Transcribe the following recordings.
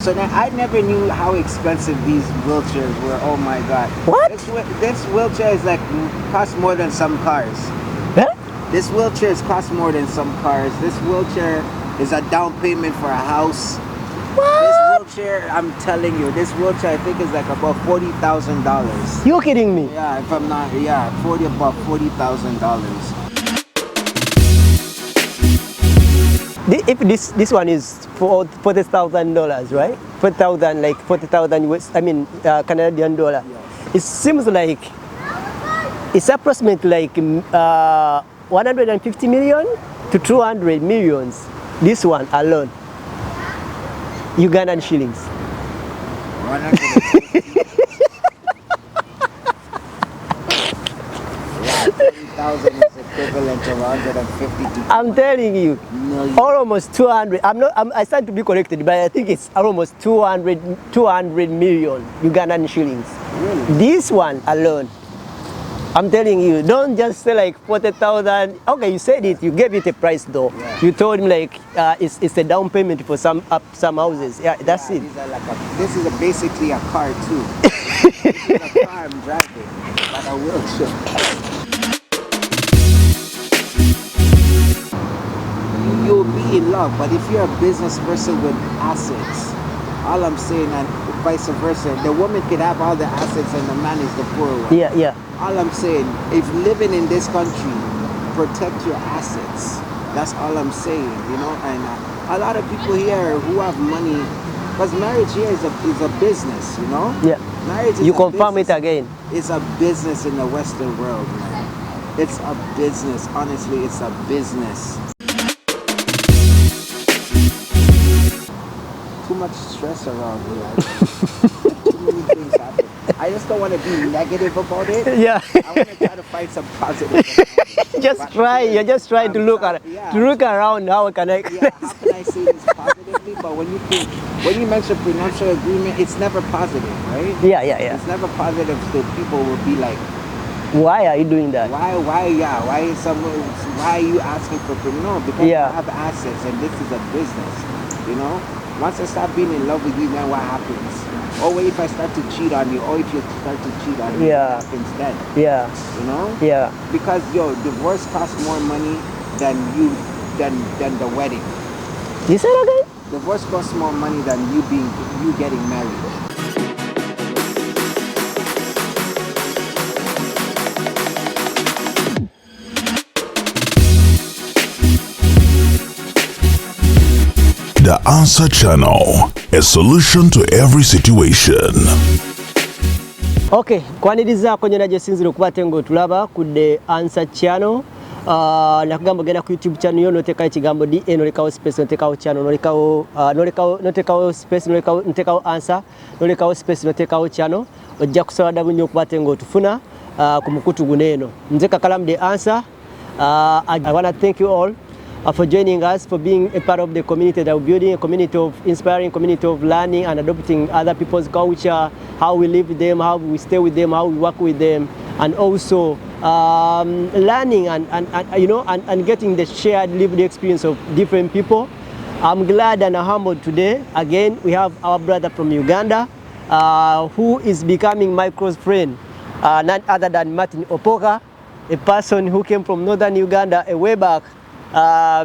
So then I never knew how expensive these wheelchairs were. Oh my God. What? This wheelchair is like cost more than some cars. Huh? This wheelchair cost more than some cars. This wheelchair is a down payment for a house. What? This wheelchair, I'm telling you, this wheelchair I think is like about $40,000. You kidding me? Yeah, if I'm not, yeah, about $40,000. If this one is for $40,000, right? 40,000, like 40,000 US, I mean Canadian dollar. Yes. It seems like it's approximately like 150 million to 200 millions. This one alone, Ugandan shillings. 40,000 is equivalent to 150 to I'm telling you, million. almost 200. I stand to be corrected, but I think it's almost 200 million Ugandan shillings. Really? This one alone. I'm telling you, don't just say like 40,000. Okay, you said it. You gave it a price though. Yeah. You told me like it's a down payment for some houses. Yeah, that's it. These are like this is basically a car too. This is a car I'm driving, like a wheelchair. You'll be in love, but if you're a business person with assets, all I'm saying, and vice versa, the woman could have all the assets and the man is the poor one. Yeah, yeah. All I'm saying, if living in this country, protect your assets. That's all I'm saying, you know. And a lot of people here who have money, because marriage here is a business, you know. Yeah. Marriage is You a confirm business. it again. It's a business in the Western world, man. It's a business. Honestly, it's a business. Too much stress around here. Too many things happen. I just don't want to be negative about it. Yeah. I want to try to find some positive. Just try. You're just trying to look at yeah. to look around. How can I? Yeah, how can I say this positively? But when you mention prenuptial agreement, it's never positive, right? Yeah, yeah, yeah. It's never positive. So people will be like, Why are you doing that? why are you asking for no? Because Yeah. I have assets and this is a business, you know. Once I start being in love with you, then what happens? Or what if I start to cheat on you? Or if you start to cheat on me, Yeah. what happens then? Yeah, You know? yeah. Because divorce costs more money than the wedding. You said again? Divorce costs more money than you getting married. The Answer Channel, a solution to every situation. Okay, kwaniriza kwenye naje sinziro kubatengo tulaba ku The Answer Channel. Nakugamba genda ku YouTube channel yo noteka ekigambo DA nolekawo space notekawo channel notekawo space notekawo answer nolekawo space notekawo channel ojja kusaba nnyo okubatengo tufuna ku mukutu guneeno. Nze Kakalamu The Answer. I want to thank you all for joining us, for being a part of the community that we're building, a community of inspiring, community of learning and adopting other people's culture, how we live with them, how we stay with them, how we work with them, and also learning and getting the shared lived experience of different people. I'm glad and humbled today. Again, we have our brother from Uganda who is becoming my close friend, none other than Martin Opoka, a person who came from northern Uganda way back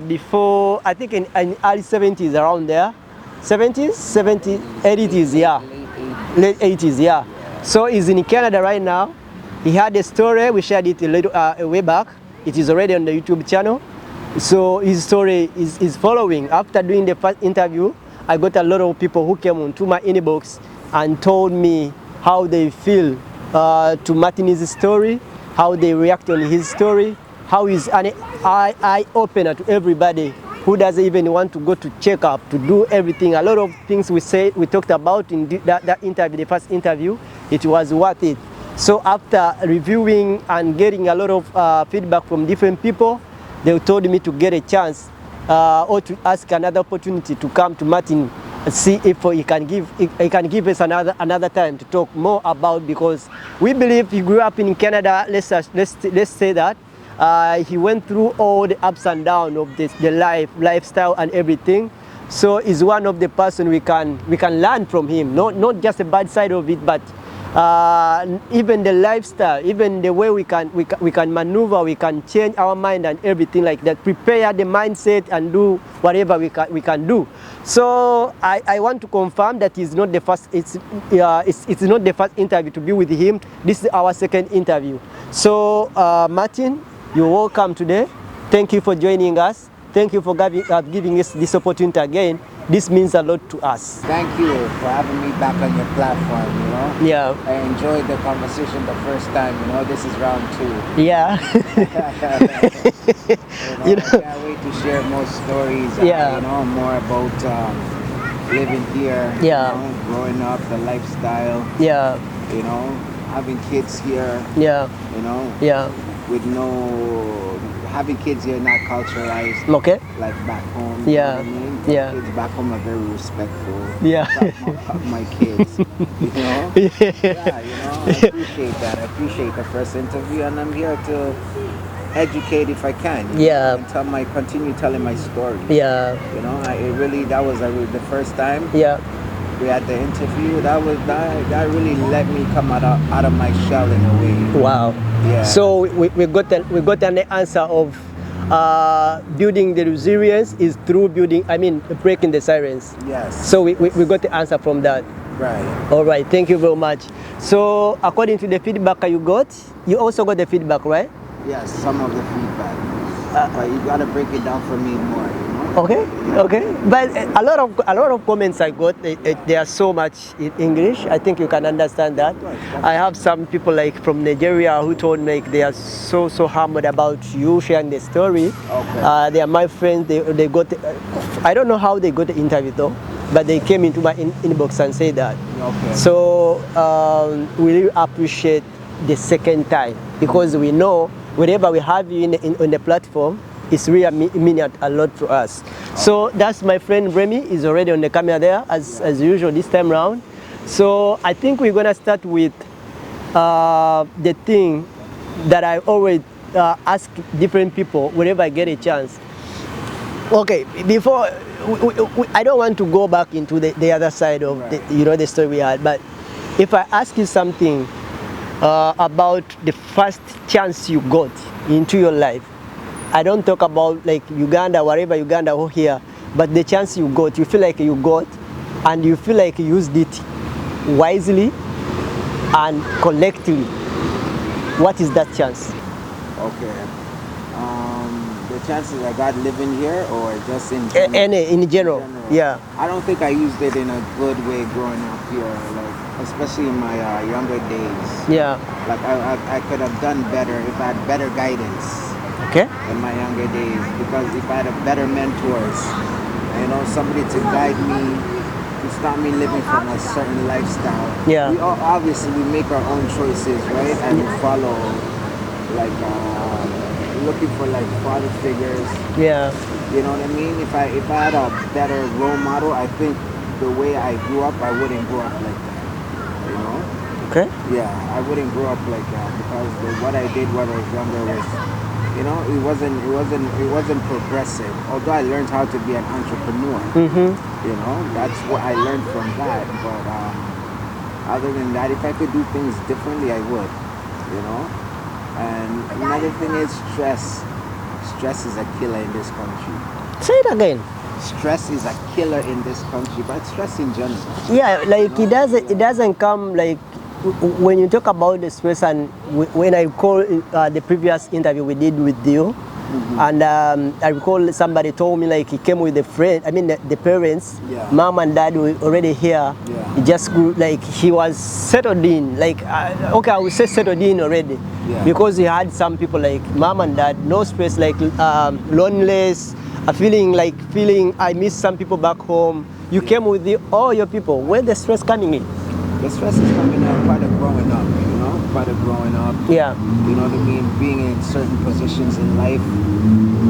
before, I think in early 70s, around there. 80s, yeah. Late 80s, yeah. So he's in Canada right now. He had a story, we shared it a little way back. It is already on the YouTube channel. So his story is following. After doing the first interview, I got a lot of people who came onto my inbox and told me how they feel to Martin's story, how they react on his story, how he's an eye-opener to everybody who doesn't even want to go to check up, to do everything. A lot of things we talked about in that interview, the first interview, it was worth it. So after reviewing and getting a lot of feedback from different people, they told me to get a chance or to ask another opportunity to come to Martin and see if he can give us another time to talk more about, because we believe he grew up in Canada. Let's say that. He went through all the ups and downs of the lifestyle and everything. So he's one of the person we can learn from him. Not just the bad side of it, but even the lifestyle, even the way we can maneuver, we can change our mind and everything like that. Prepare the mindset and do whatever we can do. So I want to confirm that it's not the first. It's not the first interview to be with him. This is our second interview. So Martin, you're welcome today. Thank you for joining us. Thank you for giving us this opportunity again. This means a lot to us. Thank you for having me back on your platform, you know. Yeah. I enjoyed the conversation the first time, you know. This is round 2. Yeah. I can't wait to share more stories, Yeah. you know, more about living here, Yeah. you know, growing up, the lifestyle, Yeah. you know, having kids here, Yeah. you know, Yeah. with having kids here not culturalized Okay. like back home. Yeah. You know what I mean? Yeah. Kids back home are very respectful. Yeah. My kids, you know. Yeah, you know. I appreciate that. I appreciate the first interview, and I'm here to educate if I can. You Yeah. know, and continue telling my story. Yeah. You know, that was the first time Yeah. we had the interview. That really let me come out of my shell in a way. Wow. Yeah. So we got an answer of building the resilience is through breaking the silence. Yes. So we got the answer from that. Right. All right, thank you very much. So according to the feedback you got, you also got the feedback, right? Yes, some of the feedback. But you gotta break it down for me more, you know? Okay, okay. But a lot of comments I got, they are so much in English. I think you can understand that. I have some people like from Nigeria who told me like, they are so humbled about you sharing the story. Okay. They are my friends. They got. I don't know how they got the interview though, but they came into my inbox and said that. Okay. So we really appreciate the second time because we know whenever we have you on the platform, it's really meaning a lot for us. So that's my friend Remy is already on the camera there as usual this time round. So I think we're gonna start with the thing that I always ask different people whenever I get a chance. Okay, before I don't want to go back into the other side of the story we had, but if I ask you something about the first chance you got into your life, I don't talk about like Uganda, wherever Uganda or here, but the chance you feel like you got, and you feel like you used it wisely and collectively. What is that chance? Okay. The chances I got living here or just in general? In general, yeah. I don't think I used it in a good way growing up here, like especially in my younger days. Yeah. Like I could have done better if I had better guidance. Okay. In my younger days, because if I had a better mentors, you know, somebody to guide me, to stop me living from a certain lifestyle. Yeah. We all, obviously we make our own choices, right? And we follow, like, looking for like father figures. Yeah. You know what I mean? If I had a better role model, I think the way I grew up, I wouldn't grow up like that. You know? Okay. Yeah, I wouldn't grow up like that because what I did when I was younger was, you know, it wasn't progressive. Although I learned how to be an entrepreneur, you know, that's what I learned from that. But other than that, if I could do things differently, I would, you know. And another thing is stress. Stress is a killer in this country. Say it again. Stress is a killer in this country, but stress in general. Yeah, like you know? it doesn't come like when you talk about the stress, and when I recall the previous interview we did with you, and I recall somebody told me like he came with a friend, I mean the parents, mom and dad were already here. He just grew, like he was settled in, like okay, I would say settled in already, because he had some people like mom and dad, no stress, like loneliness, feeling I miss some people back home. You came with all your people. Where the stress coming in? The stress is coming out part of growing up, you know, part of growing up. Yeah. You know what I mean? Being in certain positions in life,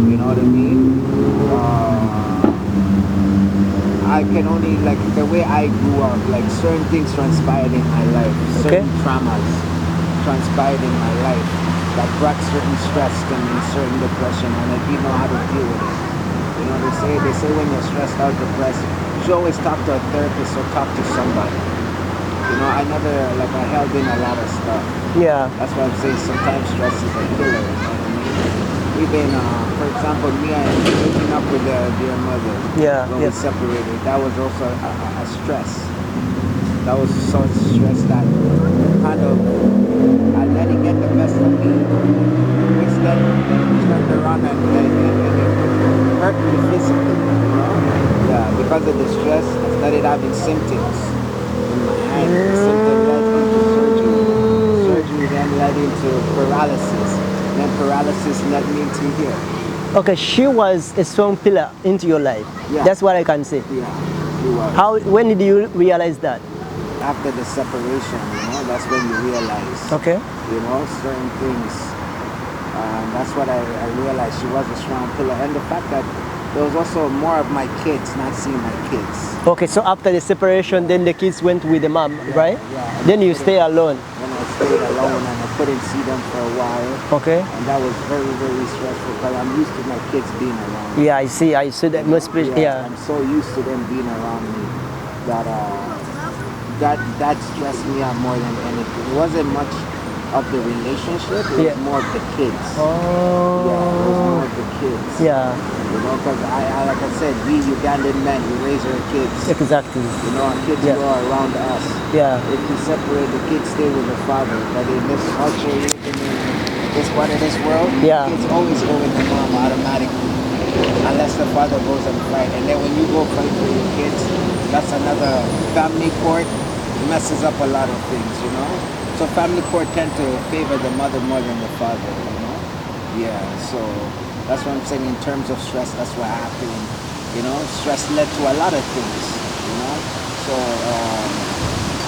you know what I mean? I can only, like, the way I grew up, like, certain things transpired in my life, certain traumas transpired in my life that brought certain stress to me, certain depression, and I didn't know how to deal with it. You You know, they say when you're stressed out, depressed, you should always talk to a therapist or talk to somebody. You know, I held in a lot of stuff. Yeah. That's why I'm saying sometimes stress is a killer. You know what I mean? Even, for example, me and breaking up with dear mother. Yeah. When we separated, that was also a stress. That was such stress that kind of I let it get the best of me. Instead, it turned around and it hurt me physically. You know? Yeah, because of the stress, I started having symptoms in my hand. The symptom led into surgery. Surgery then led into paralysis. Then paralysis led me to here. Okay, she was a strong pillar into your life. Yeah. That's what I can say. Yeah, she was. When did you realize that? After the separation, you know, that's when you realize, Okay. you know, certain things. That's what I realized. She was a strong pillar. And the fact that there was also more of my kids, not seeing my kids. Okay, so after the separation, then the kids went with the mom, right? Yeah. Then you stay alone. When I stayed alone and I couldn't see them for a while. Okay. And that was very, very stressful because I'm used to my kids being around me. Yeah, I see that most people, yeah. I'm so used to them being around me that stressed me out more than anything. It wasn't much of the relationship, it was more of the kids. Oh. Yeah, it was more of the kids. Yeah. You know, because like I said, we Ugandan men, we raise our kids. Exactly. You know, our kids grow around us. Yeah. If you separate, the kids stay with the father. But in this culture, in this part of this world, kids always go with the mom automatically. Unless the father goes and fight. And then when you go fight for your kids, that's another family court. It messes up a lot of things, you know? So family court tend to favor the mother more than the father, you know? Yeah, so that's what I'm saying in terms of stress, that's what happened. You know, stress led to a lot of things, you know? So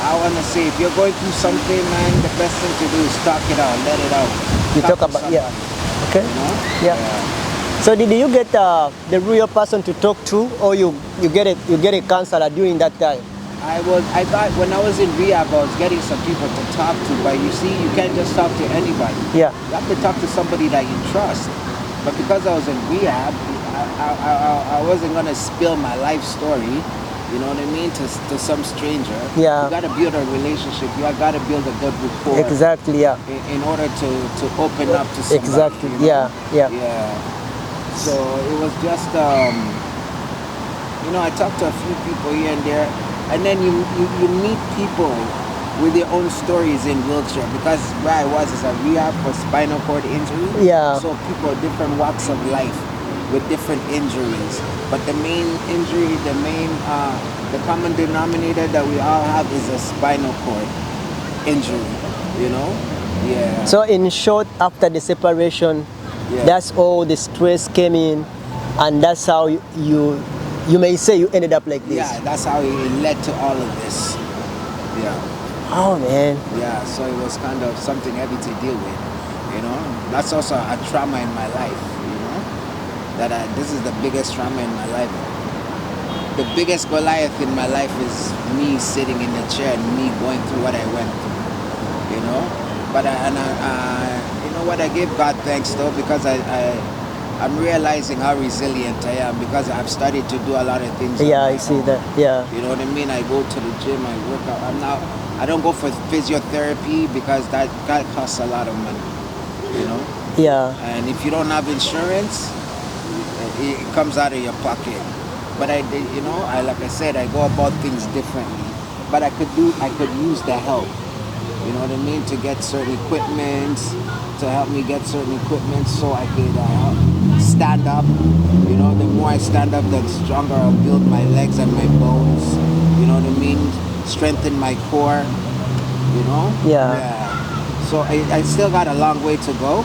I want to say, if you're going through something, man, the best thing to do is talk it out, let it out. You talk about, somebody, okay. You know? Yeah. So did you get the real person to talk to, or you get a counselor during that time? When I was in rehab, I was getting some people to talk to, but you see, you can't just talk to anybody. Yeah. You have to talk to somebody that you trust. But because I was in rehab, I wasn't gonna spill my life story, you know what I mean, to some stranger. Yeah. You gotta build a relationship. You gotta build a good rapport. Exactly. Yeah. In order to open up to somebody. Exactly. You know? Yeah. So it was just, you know, I talked to a few people here and there, and then you meet people with their own stories in wheelchair, because where I was is a rehab for spinal cord injury. Yeah. So people of different walks of life with different injuries, but the main injury, the common denominator that we all have is a spinal cord injury. You know? Yeah. So in short, after the separation, that's all the stress came in, and that's how you may say you ended up like this. Yeah, that's how it led to all of this. Yeah. Oh man. Yeah, so it was kind of something heavy to deal with, you know. That's also a trauma in my life, you know. This is the biggest trauma in my life. The biggest Goliath in my life is me sitting in the chair and me going through what I went through, you know. But you know what, I give God thanks though, because I'm realizing how resilient I am, because I've started to do a lot of things. Yeah, I see that. Yeah. You know what I mean? I go to the gym, I work out. I don't go for physiotherapy because that costs a lot of money. You know? Yeah. And if you don't have insurance, it comes out of your pocket. But you know, like I said, I go about things differently. But I could use the help. You know what I mean? To get certain equipment, to help me get certain equipment so I could stand up. You know, the more I stand up, the stronger I'll build my legs and my bones. You know what I mean? Strengthen my core. You know? Yeah. So I still got a long way to go.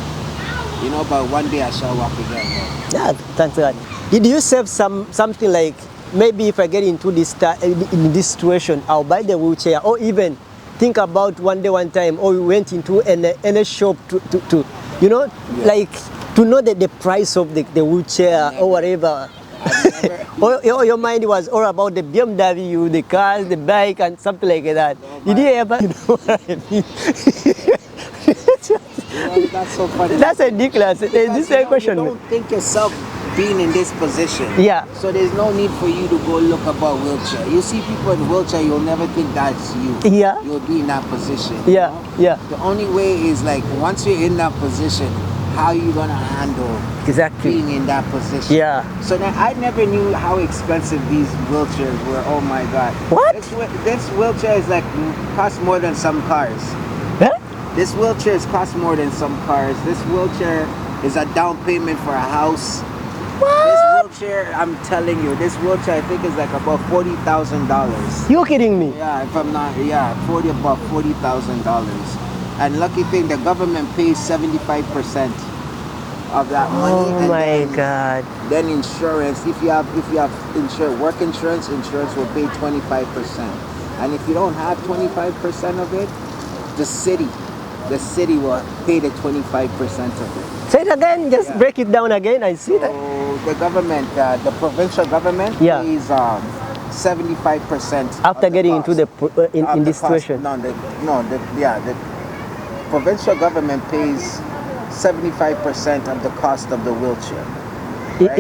You know, but one day I shall walk again. Yeah, thanks God. Did you save something like, maybe if I get into this in this situation, I'll buy the wheelchair, or even think about one time, or we went into any shop to you know, like to know that the price of the wheelchair or whatever. or your mind was all about the BMW, the cars, the bike, and something like that. Did you ever? You know what I mean? You know, that's so funny. That's ridiculous. This is a question. You don't think yourself being in this position. Yeah. So there's no need for you to go look about wheelchair. You see people in wheelchair, you'll never think that's you. Yeah. You'll be in that position. You Yeah, know? yeah. The only way is like once you're in that position, how you gonna handle Exactly. being in that position? Yeah. So then I never knew how expensive these wheelchairs were. Oh my God. What? This wheelchair is like cost more than some cars. Huh? This wheelchair cost more than some cars. This wheelchair is a down payment for a house. This wheelchair, I'm telling you, this wheelchair I think is like about $40,000. You kidding me? Yeah, if I'm not, yeah, about $40,000. And lucky thing, the government pays 75% of that money. Oh and my God. Then insurance, if you have work insurance will pay 25%. And if you don't have 25% of it, the city will pay the 25% of it. Say it again, just break it down again. I see that. So the government, the provincial government Yeah. pays 75% After of the getting cost. into the in Of the this cost. situation. The provincial government pays 75% of the cost of the wheelchair. Right?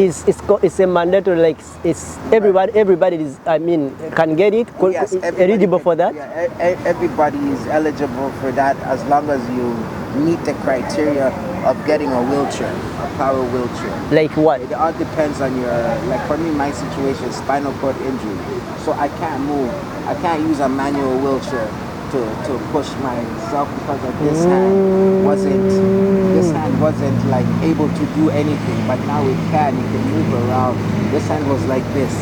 It's a mandatory, like it's everybody is, I mean, can get it. Yes, Eligible for that. Yeah, everybody is eligible for that as long as you meet the criteria of getting a wheelchair, a power wheelchair. Like what? It all depends on your, like for me, my situation is spinal cord injury. So I can't move. I can't use a manual wheelchair to push myself because of this hand wasn't like able to do anything, but now it can move around. This hand was like this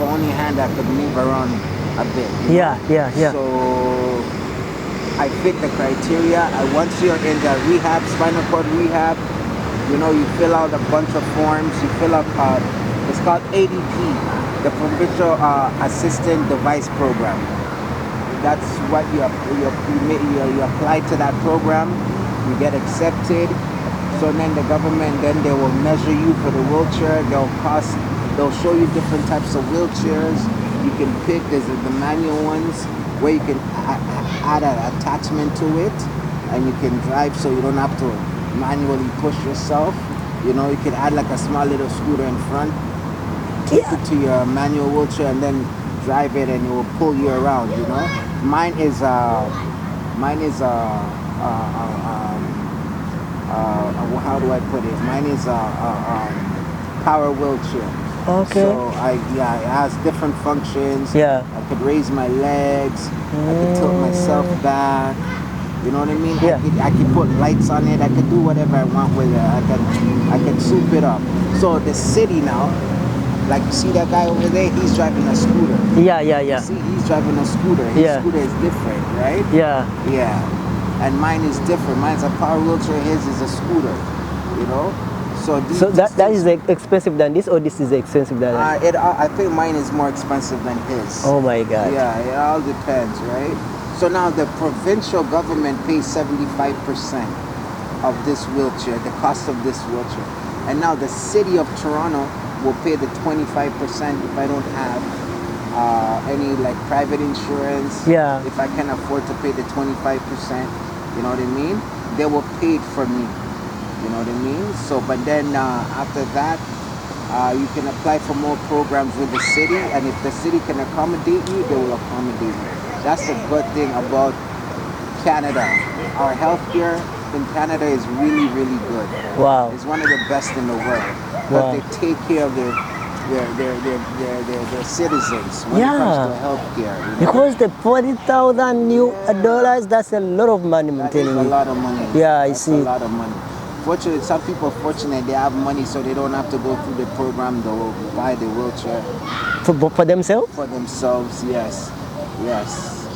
only hand that could move around a bit, you know? Yeah. So I fit the criteria. And once you're in the rehab, spinal cord rehab, you know, you fill out a bunch of forms. You fill out it's called ADP, the Provincial Assistant Device Program. That's what you apply to that program. You get accepted. So then the government, then they will measure you for the wheelchair. They'll show you different types of wheelchairs. You can pick. There's the manual ones where you can add an attachment to it, and you can drive, so you don't have to manually push yourself. You know, you can add like a small little scooter in front, take it to your manual wheelchair, and then drive it, and it will pull you around. You know, mine is how do I put it? Mine is a power wheelchair. Okay. So it has different functions. Yeah. I could raise my legs. I could tilt myself back. You know what I mean? Yeah. I could put lights on it. I could do whatever I want with it. I could soup it up. So the city now, like you see that guy over there, he's driving a scooter. Yeah. See, he's driving a scooter. His scooter is different, right? Yeah. And mine is different. Mine's a power wheelchair. His is a scooter. You know. So that is expensive than this, or this is expensive than that? I think mine is more expensive than his. Oh my God. Yeah, it all depends, right? So now the provincial government pays 75% of this wheelchair, the cost of this wheelchair. And now the city of Toronto will pay the 25% if I don't have any like private insurance. Yeah. If I can afford to pay the 25%, you know what I mean? They will pay it for me. You know what I mean? So, but then after that, you can apply for more programs with the city, and if the city can accommodate you, they will accommodate you. That's the good thing about Canada. Our healthcare in Canada is really, really good. Wow. It's one of the best in the world. But they take care of their citizens when it comes to healthcare. You know? Because the $40,000 that's a lot of money, I'm telling you. That's a lot of money. Yeah, I That's see. a lot of money. Fortunately, some people are fortunate they have money, so they don't have to go through the program. They'll buy the wheelchair For themselves? for themselves. Yes.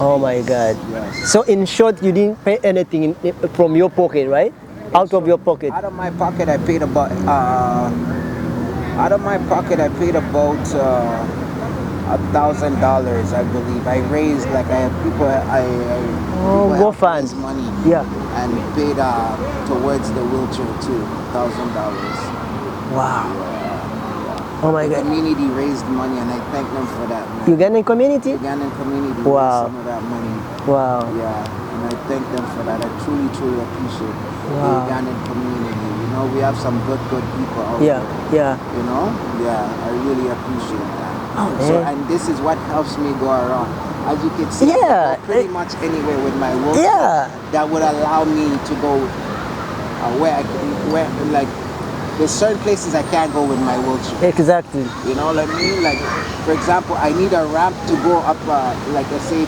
Oh my God. Yes. So in short, you didn't pay anything from your pocket, right? Out of your pocket. Out of my pocket, I paid about $1,000, I believe. I raised like I had people. Go fund. Raise money. Yeah. And paid towards the wheelchair too, $1,000. Wow. Oh my The God. community raised money, and I thank them for that. Man. Ugandan community? Ugandan community Wow. raised some of that money. Wow. Yeah, and I thank them for that. I truly, truly appreciate the Wow. Ugandan community. You know, we have some good people out Yeah, there. yeah. You know, yeah, I really appreciate that. Oh, So, man. and this is what helps me go around. As you can see, Yeah, I go pretty much anywhere with my wheelchair. Yeah. That would allow me to go where like there's certain places I can't go with my wheelchair. Exactly. You know what I mean? Like, for example, I need a ramp to go up, like I say,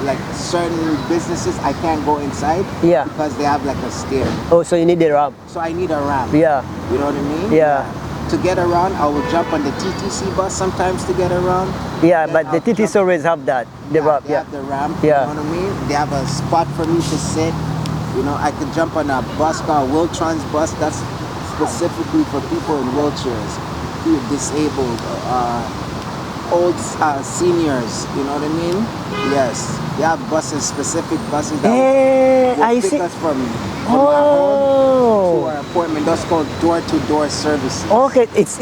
like certain businesses, I can't go inside Yeah. because they have like a stair. Oh, so you need a ramp. So I need a ramp. Yeah. You know what I mean? Yeah. To get around, I will jump on the TTC bus sometimes to get around. Yeah, Then but the I'll TTC jump- always have that. The ramp, They yeah. have the ramp. Yeah. You know what I mean? They have a spot for me to sit. You know, I could jump on a bus called Wiltron's bus. That's specifically for people in wheelchairs, disabled, old seniors. You know what I mean? Yes. They have buses, specific buses that will I pick see. us from our home to Oh. our appointment. That's called door-to-door services. Okay, it's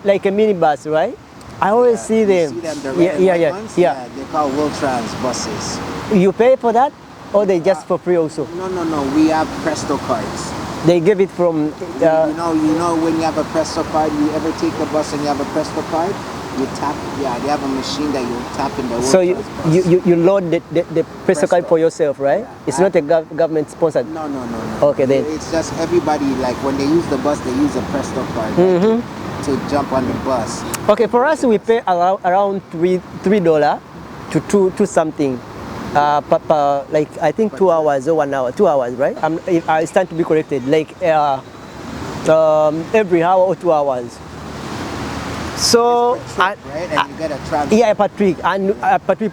like a minibus, right? I always see You them. see them, the red Yeah, and yeah, white yeah, ones? yeah. They're called Wiltrans buses. You pay for that, or they just for free also? No. We have Presto cards. They give it from. You know when you have a Presto card, you ever take a bus and you have a Presto card, you tap. Yeah, they have a machine that you tap in the. So Wiltrans bus. you load the Presto card Presto. for yourself, right? Yeah. It's not a government sponsored. No. Okay, then. It's just everybody, like when they use the bus, they use a Presto card to jump on the bus. Okay, for us we pay around $3 to two something. Like I think 2 hours or 1 hour, 2 hours, right? If I stand to be corrected, like every hour or 2 hours. So It's per trip, right? And you get a transfer. yeah, Patrick,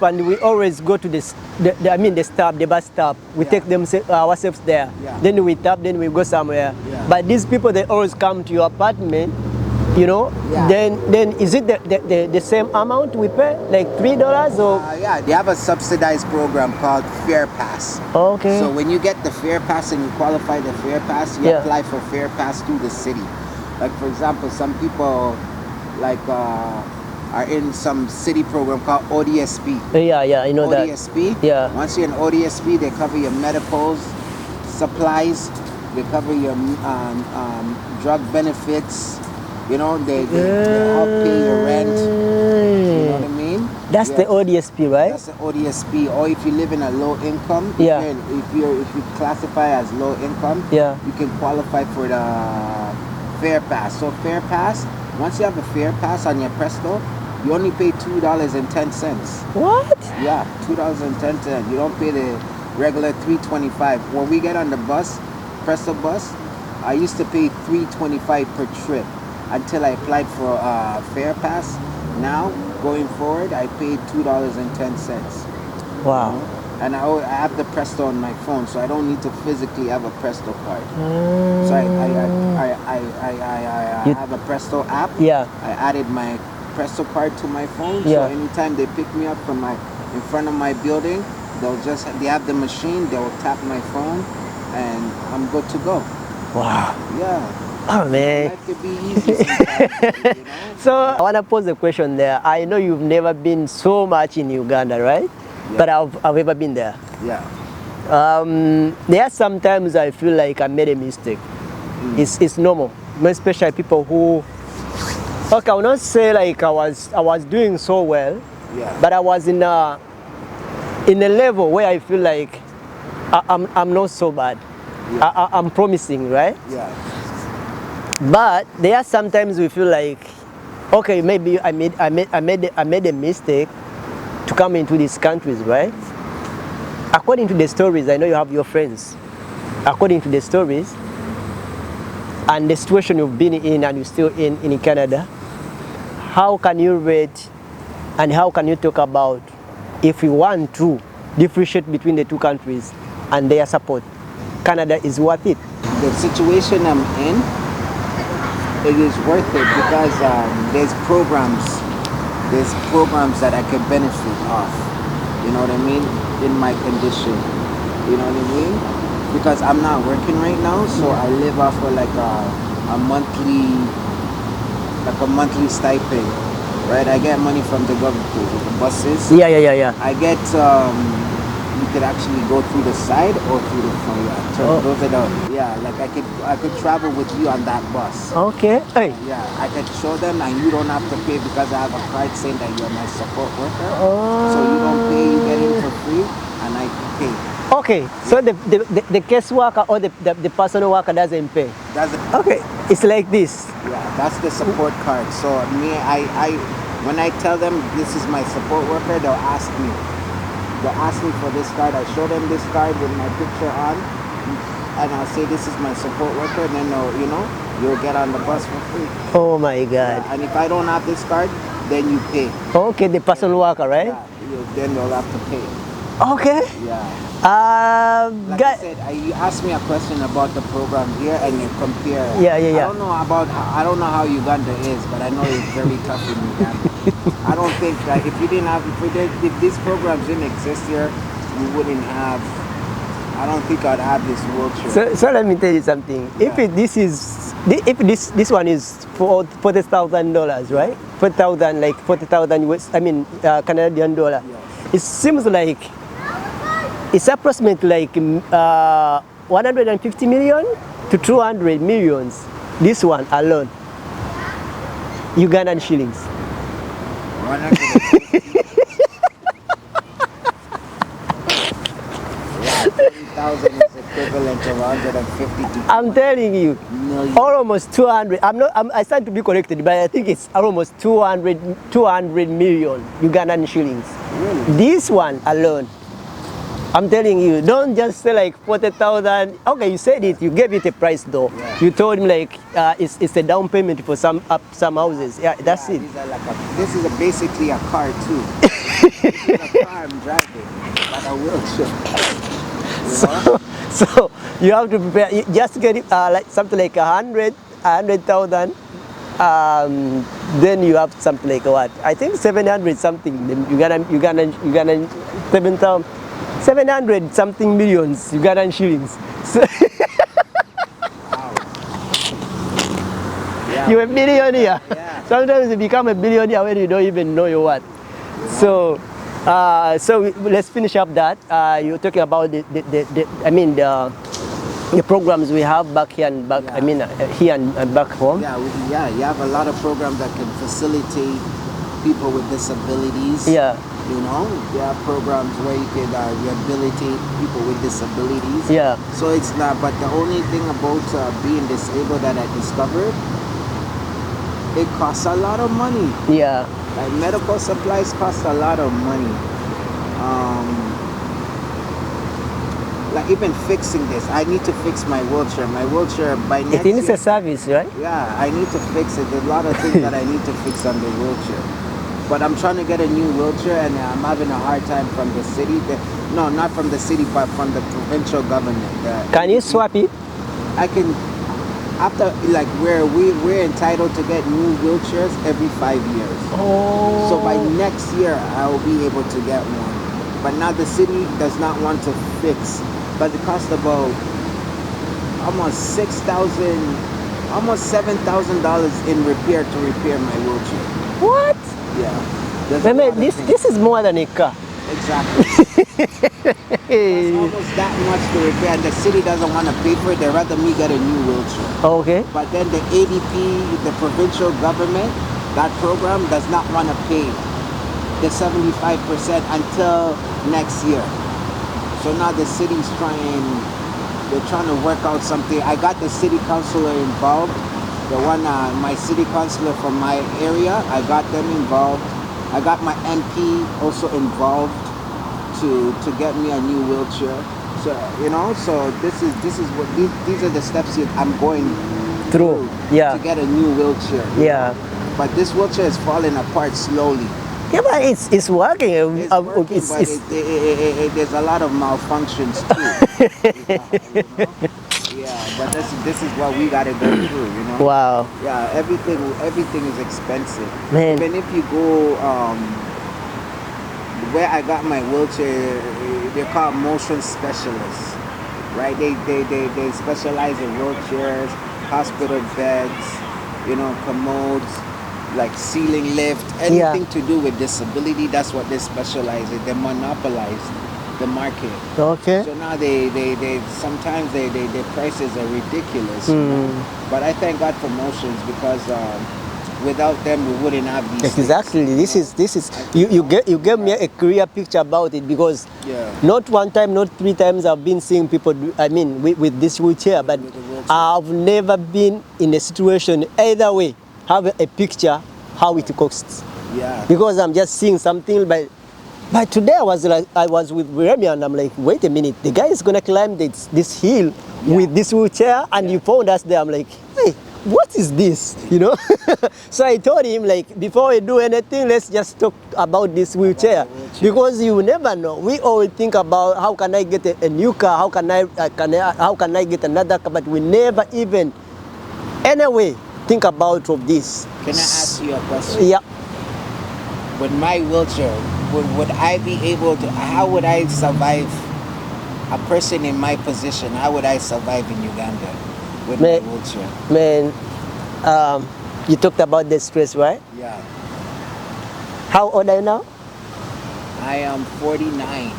and we always go to the stop, the bus stop. We Yeah. take them ourselves there. Yeah. Then we tap, then we go somewhere. Yeah. But these people, they always come to your apartment. You know, Yeah. then is it the same amount we pay, like $3 or? Yeah, they have a subsidized program called Fair Pass. Okay. So when you get the Fair Pass and you qualify the Fair Pass, you Yeah. apply for Fair Pass through the city. Like for example, some people like are in some city program called ODSP. Yeah, I know that. ODSP. Yeah. Once you're in ODSP, they cover your medicals, supplies, they cover your drug benefits. You know, they help pay your rent. You know what I mean? That's the Yes. ODSP, right? That's the ODSP. Or if you live in a low income, Yeah. if you classify as low income, Yeah. you can qualify for the Fair Pass. So Fair Pass, once you have a Fair Pass on your Presto, you only pay $2.10. What? Yeah, $2.10. You don't pay the regular $3.25. When we get on the bus, Presto bus, I used to pay $3.25 per trip until I applied for Fair Pass. Now, going forward, I paid $2.10. Wow. And I have the Presto on my phone, so I don't need to physically have a Presto card. So I You- have a Presto app. Yeah. I added my Presto card to my phone, Yeah. so anytime they pick me up from in front of my building, they have the machine, they'll tap my phone, and I'm good to go. Wow. Yeah. Oh man. Life could be easy sometimes, you know? So I want to pose a question there. I know you've never been so much in Uganda, right? Yeah. But I've ever been there. Yeah. There are sometimes I feel like I made a mistake. It's normal, especially people who. Okay, I will not say like I was doing so well, Yeah. but I was in a level where I feel like I'm not so bad. Yeah. I'm promising, right? Yeah. But there are sometimes we feel like, okay, maybe I made a mistake to come into these countries, right? According to the stories, I know you have your friends. According to the stories and the situation you've been in and you're still in Canada, how can you rate and how can you talk about if you want to differentiate between the two countries and their support? Canada is worth it. The situation I'm in, it is worth it because there's programs that I can benefit off. You know what I mean? In my condition. You know what I mean? Because I'm not working right now, so I live off of like a monthly stipend. Right? I get money from the government, the buses. Yeah. I get you could actually go through the side or through the front. Oh. Those are the, yeah, like I could travel with you on that bus. Okay. Hey. Yeah, I could show them and you don't have to pay because I have a card saying that you're my support worker. Oh. So you don't pay, you get in for free and I pay. Okay, so the case worker or the personal worker doesn't pay. Okay, it's like this. Yeah, that's the support card. So when I tell them this is my support worker, they'll ask me. They'll ask me for this card. I show them this card with my picture on, and I'll say this is my support worker. And then you'll get on the bus for free. Oh my God! Yeah, and if I don't have this card, then you pay. Okay, the personal worker, right? Yeah, then you'll have to pay. Okay. Yeah. Like I said, you asked me a question about the program here, and you compare. Yeah. I don't know how Uganda is, but I know it's very tough in Uganda. I don't think that if these programs didn't exist here, we wouldn't have. I don't think I'd have this wheelchair. So let me tell you something. Yeah. If this one is for $40,000, right? 40,000 like 40,000 Canadian dollar. Yes. It seems like it's approximately like 150 million to 200 millions. This one alone, Ugandan shillings. 30,000 is equivalent to 150 to. I'm telling you, million. almost 200. I stand to be corrected, but I think it's almost 200 million Ugandan shillings. Really? This one alone. I'm telling you, don't just say like 40,000. Okay, you said it. You gave it a price though. Yeah. You told me like it's a down payment for some houses. Yeah, that's it. This is basically a car too. This is a car I'm driving, but a wheelchair. So you have to prepare. Just get it like something like 100,000. Then you have something like what? I think 700 something. Ugandan 700 something millions Ugandan shillings. So Wow. Yeah. you're a billionaire. Yeah. Sometimes you become a billionaire when you don't even know your what. So let's finish up that. You're talking about the programs we have back here and back. Yeah. Here and back home. Yeah, you have a lot of programs that can facilitate people with disabilities. Yeah. There are programs where you can rehabilitate people with disabilities. Yeah. So it's not, but the only thing about being disabled that I discovered, it costs a lot of money. Yeah. Like medical supplies cost a lot of money. Like even fixing this, I need to fix my wheelchair. My wheelchair by next It needs year, a service, right? yeah, I need to fix it. There's a lot of things that I need to fix on the wheelchair. But I'm trying to get a new wheelchair and I'm having a hard time from the city. No, not from the city, but from the provincial government. Can you swap it? I can, after, like, we're entitled to get new wheelchairs every 5 years. Oh. So by next year, I will be able to get one. But now the city does not want to fix. But it costs about almost $6,000, almost $7,000 in repair to repair my wheelchair. What? Yeah. This is more than a car. Exactly. It's almost that much to repair, and the city doesn't want to pay for it. They'd rather me get a new wheelchair. Okay. But then the ADP, the provincial government, that program does not want to pay the 75% until next year. So now the city's they're trying to work out something. I got the city councilor involved. The one, my city councilor from my area, I got them involved. I got my MP also involved to get me a new wheelchair. So so these are the steps I'm going through Yeah. to get a new wheelchair. Yeah. But this wheelchair is falling apart slowly. Yeah, but it's working. It's working, but there's a lot of malfunctions too. Yeah, but this is what we gotta go through, Wow. Yeah, everything is expensive. Man. Even if you go where I got my wheelchair, they're called motion specialists, right? They specialize in wheelchairs, hospital beds, commodes, like ceiling lift, anything to do with disability. That's what they specialize in. They're monopolized. the market. Okay. So now they sometimes their prices are ridiculous. You know? But I thank God for motions because without them we wouldn't have these Exactly. things, This is you gave me a clear picture about it because Yeah. not one time, not three times I've been seeing people. I mean, with this wheelchair, but With the wheelchair. I've never been in a situation either way have a picture how it costs. Yeah. Because I'm just seeing something, but today I was with Remy and I'm like, wait a minute, the guy is gonna climb this hill with this wheelchair, and you found us there. I'm like, hey, what is this? You know? So I told him, like, before we do anything, let's just talk about this wheelchair, because you never know. We all think about how can I get a new car, how can I get another car, but we never even anyway think about of this. Can I ask you a question? Yeah. With my wheelchair, would I be able to? How would I survive? A person in my position, how would I survive in Uganda with my wheelchair? Man, you talked about the stress, right? Yeah. How old are you now? I am 49.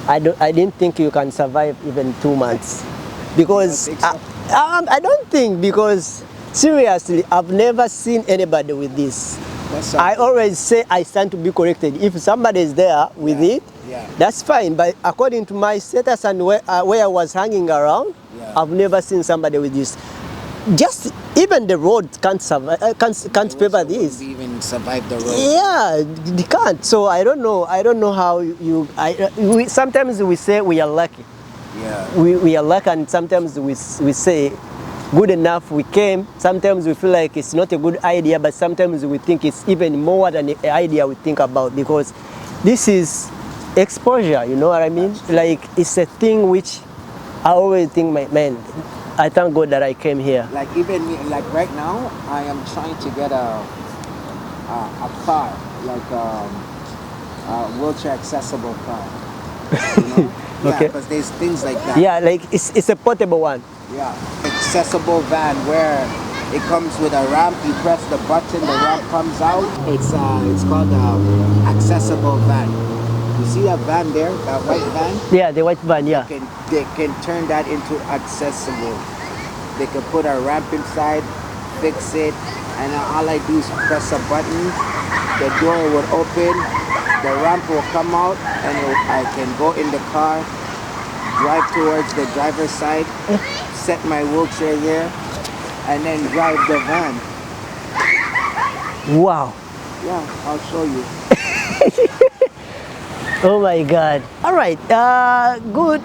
I didn't think you can survive even 2 months, because You don't think I don't think, because seriously I've never seen anybody with this. That's I always say I stand to be corrected. If somebody is there with it, that's fine. But according to my status and where I was hanging around, I've never seen somebody with this. Just even the road can't survive, can't favor this. Even survive the road. Yeah, they can't. So I don't know how sometimes we say we are lucky. Yeah. We are lucky, and sometimes we say good enough we came. Sometimes we feel like it's not a good idea, but sometimes we think it's even more than an idea we think about, because this is exposure, you know what I mean? Like, it's a thing which I always think, man, I thank God that I came here. Like even me, like right now, I am trying to get a car, like a wheelchair accessible car. You know? Okay. Yeah, because there's things like that. Yeah, like it's a portable one. Yeah, accessible van where it comes with a ramp. You press the button, the ramp comes out. It's called accessible van. You see that van there, that white van? Yeah, the white van. Yeah. They can turn that into accessible. They can put a ramp inside, fix it, and all I do is press a button. The door will open, the ramp will come out, and I can go in the car, drive towards the driver's side, set my wheelchair there, and then drive the van. Wow. Yeah, I'll show you. Oh my God. All right. Good.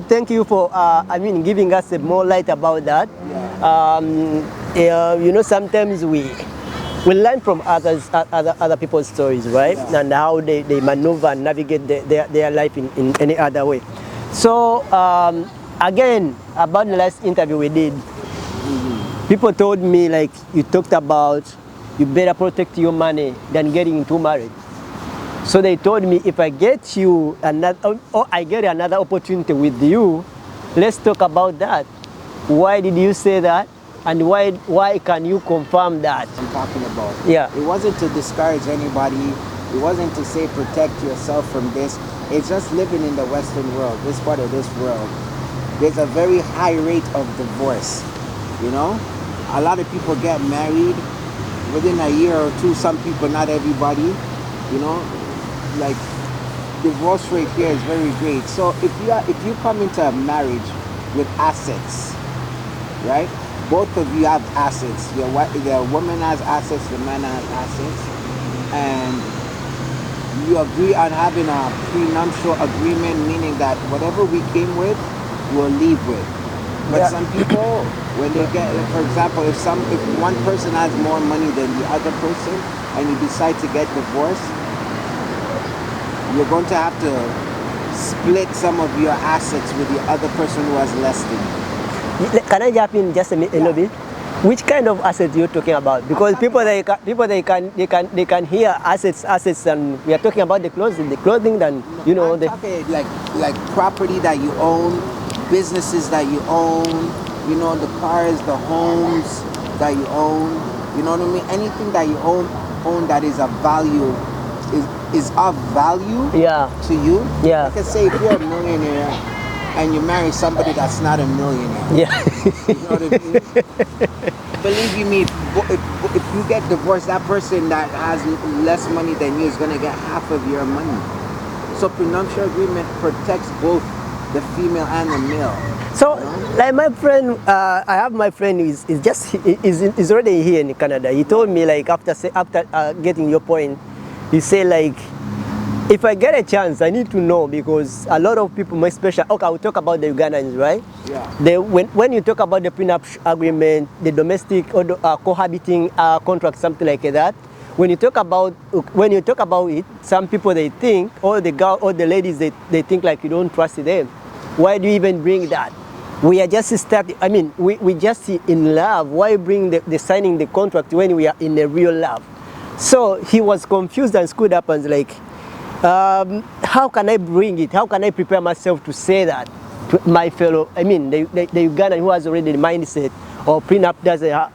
Thank you for giving us more light about that. Yeah. You know, sometimes we learn from other people's stories, right? Yeah. And how they maneuver and navigate their life in any other way. So again, about the last interview we did, people told me, like, you talked about you better protect your money than getting into marriage. So they told me, if I get you another, or I get another opportunity with you, let's talk about that. Why did you say that? And why can you confirm that? I'm talking about. Yeah. It wasn't to discourage anybody. It wasn't to say protect yourself from this. It's just living in the Western world, this part of this world. There's a very high rate of divorce. You know, a lot of people get married within a year or two. Some people, not everybody. You know, like divorce rate here is very great. So if you come into a marriage with assets, right? Both of you have assets. The woman has assets, the man has assets, and you agree on having a prenuptial agreement, meaning that whatever we came with, we'll leave with. But some people, when they get, for example, if one person has more money than the other person, and you decide to get divorced, you're going to have to split some of your assets with the other person who has less than you. Can I jump in just a little bit? Which kind of assets you're talking about? Because people they can hear assets, and we are talking about the clothing, then you know the. Okay, like property that you own, businesses that you own, you know, the cars, the homes that you own, you know what I mean? Anything that you own that is of value is of value Yeah. to you. Yeah. Like I say, if you're a millionaire and you marry somebody that's not a millionaire, Yeah. you know what I mean? Believe you me, if you get divorced, that person that has less money than you is gonna get half of your money. So prenuptial agreement protects both the female and the male. So, like my friend, I have my friend who is already here in Canada. He told me like after getting your point, he said like, if I get a chance, I need to know, because a lot of people, especially, okay, I will talk about the Ugandans, right? Yeah. When you talk about the prenup agreement, the domestic or the, cohabiting contract, something like that, when you talk about it, some people they think, or the girl or the ladies they think like you don't trust them. Why do you even bring that? We are just starting. I mean, we just in love. Why bring the signing the contract when we are in a real love? So he was confused and screwed up and was like, how can I bring it? How can I prepare myself to say that to my fellow? I mean, the Ugandan who has already the mindset or prenup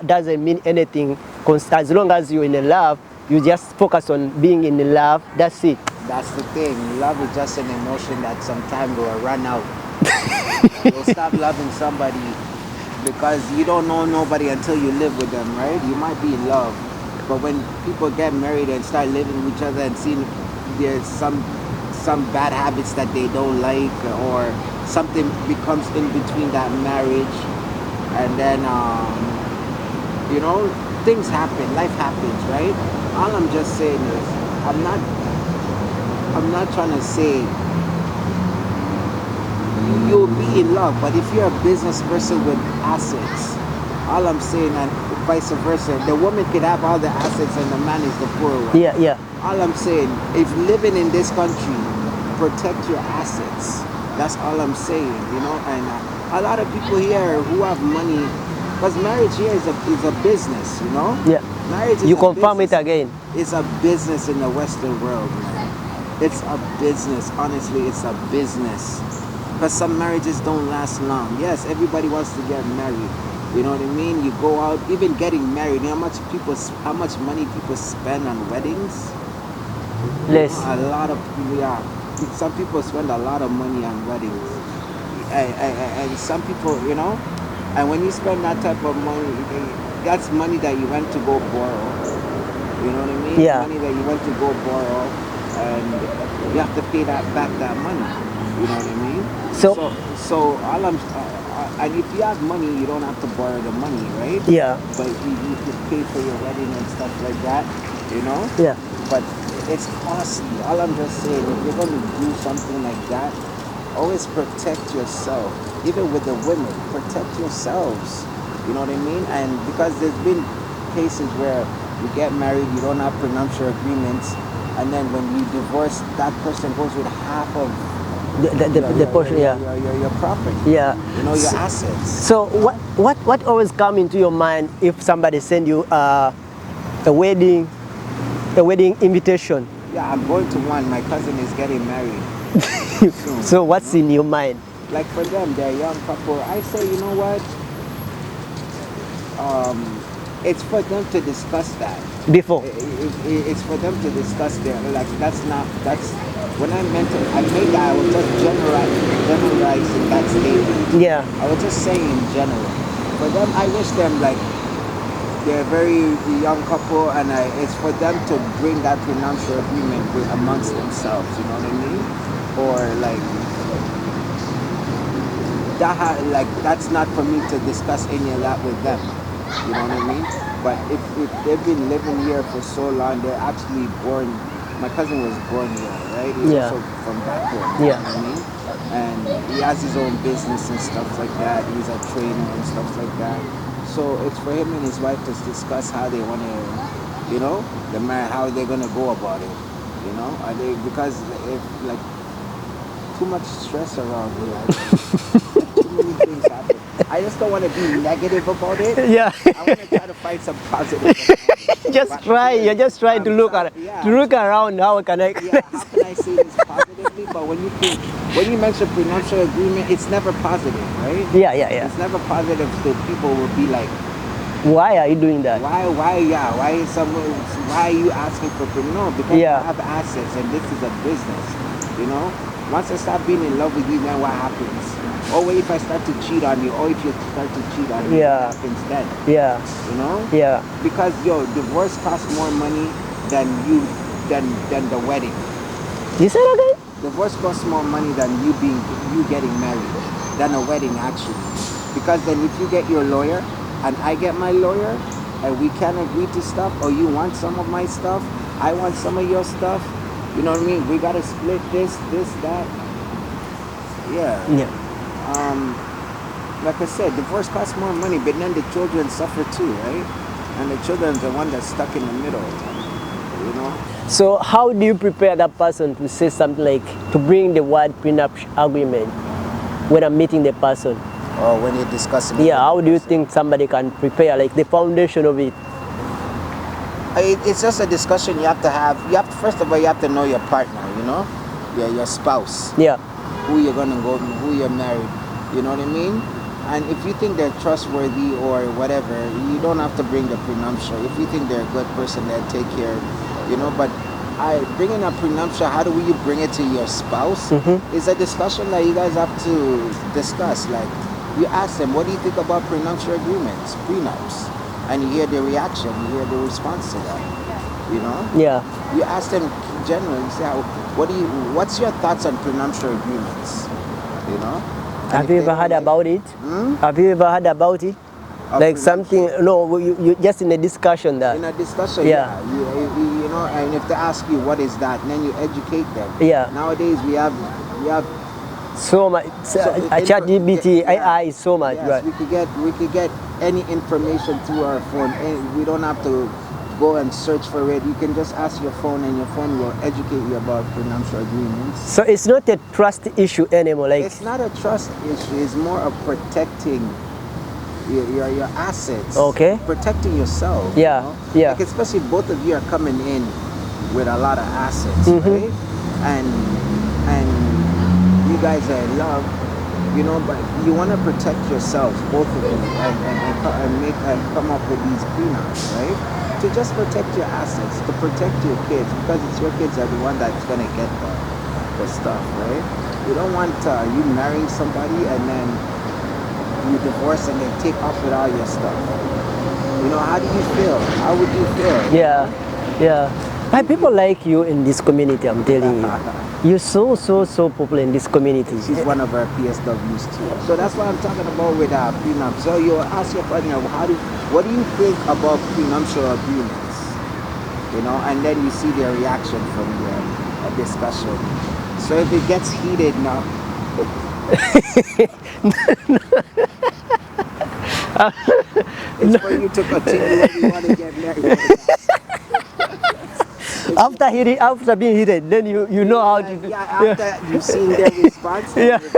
doesn't mean anything. As long as you're in a love, you just focus on being in the love. That's it. That's the thing. Love is just an emotion that sometime will run out. You'll stop loving somebody because you don't know nobody until you live with them, right? You might be in love, but when people get married and start living with each other and seeing there's some bad habits that they don't like, or something becomes in between that marriage, and then you know, things happen, life happens, right? All I'm just saying is I'm not trying to say you'll be in love, but if you're a business person with assets, all I'm saying, and vice versa, the woman could have all the assets and the man is the poor one. Yeah, yeah. All I'm saying, if living in this country, protect your assets. That's all I'm saying, you know. And a lot of people here who have money, because marriage here is a business, you know. Yeah. Marriage is You a confirm business. it again. It's a business in the Western world, man. It's a business. Honestly, it's a business. Because some marriages don't last long. Yes, everybody wants to get married. You know what I mean? You go out, even getting married. You know how much money people spend on weddings? Less. A lot of people, yeah. Some people spend a lot of money on weddings, and some people, you know. And when you spend that type of money, that's money that you went to go borrow. You know what I mean? Yeah. Money that you went to go borrow, and you have to pay that back, that money. You know what I mean? So all I'm, and if you have money, you don't have to borrow the money, right? Yeah. But you could pay for your wedding and stuff like that, you know? Yeah. But it's costly. All I'm just saying, if you're going to do something like that, always protect yourself. Even with the women, protect yourselves. You know what I mean? And because there's been cases where you get married, you don't have prenuptial agreements, and then when you divorce, that person goes with half of the portion, your property. Yeah. You know, your assets. So what always come into your mind if somebody send you a wedding invitation? Yeah, I'm going to one. My cousin is getting married soon. So what's in your mind? Like for them, they're a young couple. I say, you know what? It's for them to discuss that. Before. It's for them to discuss their, like, that's when I meant to, I made that, I was just generalizing that statement. Yeah. I was just saying in general. For them, I wish them, like, they're a very young couple, and it's for them to bring that prenuptial agreement amongst themselves, you know what I mean? Or like that's not for me to discuss any of that with them, you know what I mean? But if they've been living here for so long, they're actually born. My cousin was born here, right? He's also from back home, you know what I mean? And he has his own business and stuff like that. He's a trainer and stuff like that. So it's for him and his wife to discuss how they want to, you know, how they're going to go about it, you know? Because if, like, too much stress around here, too many things happen. I just don't want to be negative about it. Yeah. I want to try to find some positive about it. You're just trying to look around how can I... Yeah, how can I say this positively? But when you mention prenuptial agreement, it's never positive, right? Yeah. It's never positive, so people will be like, Why are you doing that? Why are you asking for no? Because Yeah. I have assets and this is a business, you know. Once I start being in love with you, then what happens? Or what if I start to cheat on you? Or if you start to cheat on me, Yeah. what happens then? Yeah. You know? Yeah. Because divorce costs more money than the wedding. You said again? Divorce costs more money than you getting married, than a wedding actually. Because then if you get your lawyer and I get my lawyer and we can agree to stuff, or you want some of my stuff, I want some of your stuff, you know what I mean? We gotta split this, that. Yeah. Yeah. Like I said, divorce costs more money, but then the children suffer too, right? And the children are the one that's stuck in the middle, you know? So how do you prepare that person to say something like, to bring the word prenup agreement when I'm meeting the person? Or when you're discussing it. Yeah, how do you think somebody can prepare, like the foundation of it? It's just a discussion you have to have. First of all, you have to know your partner, you know? Your spouse. Yeah. Who you're gonna go, who you're married. You know what I mean? And if you think they're trustworthy or whatever, you don't have to bring the prenuptial. If you think they're a good person, they'll take care, you know. But bringing a prenuptial, how do you bring it to your spouse? It's a discussion that you guys have to discuss. Like, you ask them, what do you think about prenuptial agreements, prenups? And you hear the reaction, you hear the response to that, you know? Yeah. You ask them generally, you say, what's your thoughts on prenuptial agreements, you know? Have you ever heard about it? Have you ever heard about it? Like something, no, you just in a discussion that. In a discussion, Yeah. You know, and if they ask you what is that, and then you educate them. Yeah. Nowadays we have so much. ChatGPT, AI is so much, yes, right? we could get any information through our phone. And we don't have to go and search for it. You can just ask your phone, and your phone will educate you about prenuptial agreements. So it's not a trust issue anymore. Like, it's not a trust issue. It's more of protecting your assets. Okay. Protecting yourself. Yeah. You know? Yeah. Like, especially both of you are coming in with a lot of assets, right? And you guys are in love, you know, but you want to protect yourself, both of you, and come up with these prenups, right? To just protect your assets, to protect your kids, because it's your kids are the one that's gonna get the stuff, right? You don't want you marrying somebody and then you divorce and they take off with all your stuff. You know, how do you feel? How would you feel? yeah, yeah. But people like you in this community, I'm telling you. You're so popular in this community. She's one of our PSWs too. So that's what I'm talking about with prenup. So you ask your partner, what do you think about prenuptial agreements? You know, and then you see their reaction from the discussion. So if it gets heated now, it's for you to continue when you want to get married. After being heated, then you know how to do. Yeah, after you've seen their response. Yeah. If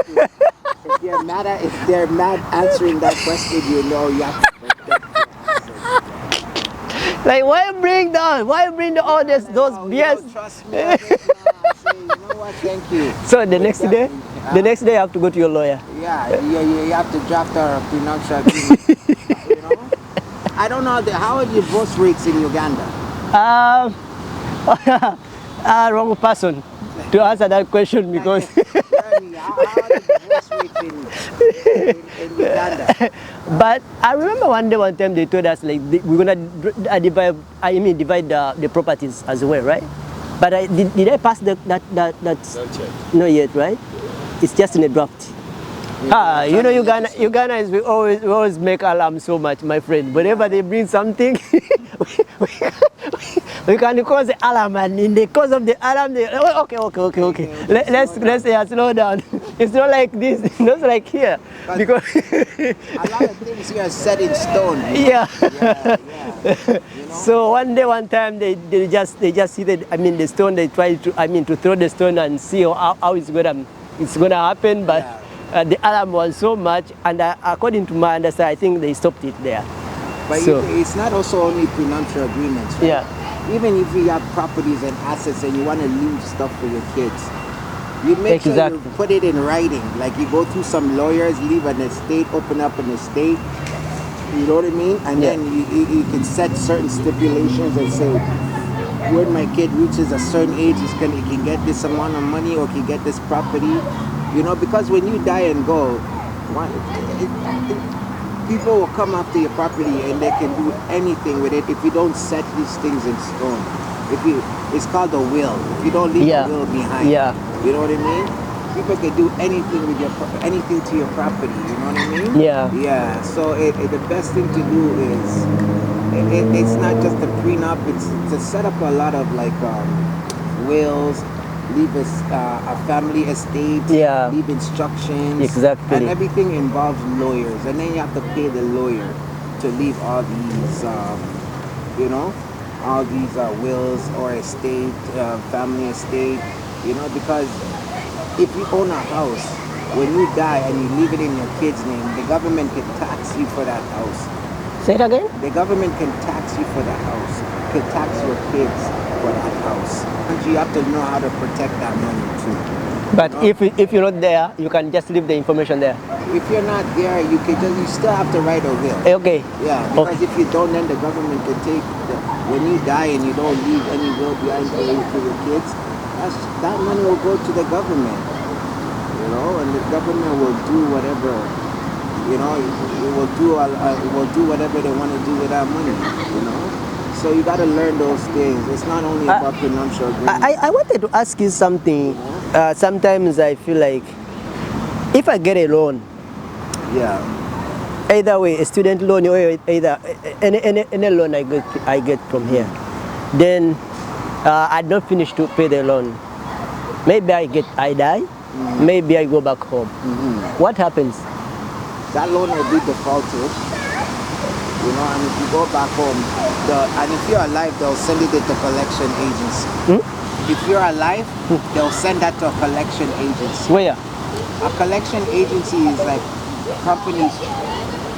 they're mad answering that question, you know you have to protect yourself. Like, why bring all those You BS? don't trust me. I say, you know what? Thank you. So the next day you have to go to your lawyer. Yeah, you have to draft a prenuptial agreement. You know, I don't know how are the divorce rates in Uganda. Wrong person to answer that question because. How are the divorce rates in Uganda? But I remember one time they told us like we're gonna divide the properties as well, right? But did I pass that's not yet, right? It's just in a draft. You know, Uganda is we always make alarm so much, my friend. Whenever they bring something, we can cause the alarm, and in the cause of the alarm, okay. Let's slow down. It's not like this. It's not like here because a lot of things here are set in stone. Yeah. You know? So one time they just hit it. The stone. They tried to throw the stone and see how it's gonna happen, but. Yeah. The alarm was so much, and according to my understanding, I think they stopped it there. But so, it's not also only prenuptial agreements, right? Yeah. Even if you have properties and assets and you want to leave stuff for your kids, you make sure you put it in writing. Like you go through some lawyers, leave an estate, open up an estate, You know what I mean? And Yeah. then you can set certain stipulations and say, when my kid reaches a certain age, he can get this amount of money or can get this property. You know, because when you die and go, people will come after your property and they can do anything with it if you don't set these things in stone. It's called a will. If you don't leave a will behind, you know what I mean? People can do anything with anything to your property. You know what I mean? Yeah. Yeah. So the best thing to do is it's not just a prenup. It's to set up a lot of like wills, leave a family estate, leave instructions, exactly, and everything involves lawyers, and then you have to pay the lawyer to leave all these, you know, all these wills or estate, family estate, you know, because if you own a house, when you die and you leave it in your kid's name, the government can tax you for that house. Say it again? The government can tax you for that house, can tax your kids for that house. And you have to know how to protect that money too. But you know? if you're not there, you can just leave the information there. If you're not there, you still have to write a will. Okay. Yeah, because if you don't, then the government can take when you die and you don't leave any will behind for your kids, that money will go to the government. You know, and the government will do whatever. You know, it will do whatever they want to do with that money. You know, so you got to learn those things. It's not only about prenuptial agreements. I wanted to ask you something. Sometimes I feel like if I get a loan, either way, a student loan or either any loan I get from here, then I don't finish to pay the loan. Maybe I die. Maybe I go back home. What happens? That loan will be defaulted, you know, and if you go back home, and if you're alive, they'll send it to the collection agency. If you're alive, they'll send that to a collection agency. Where? A collection agency is like companies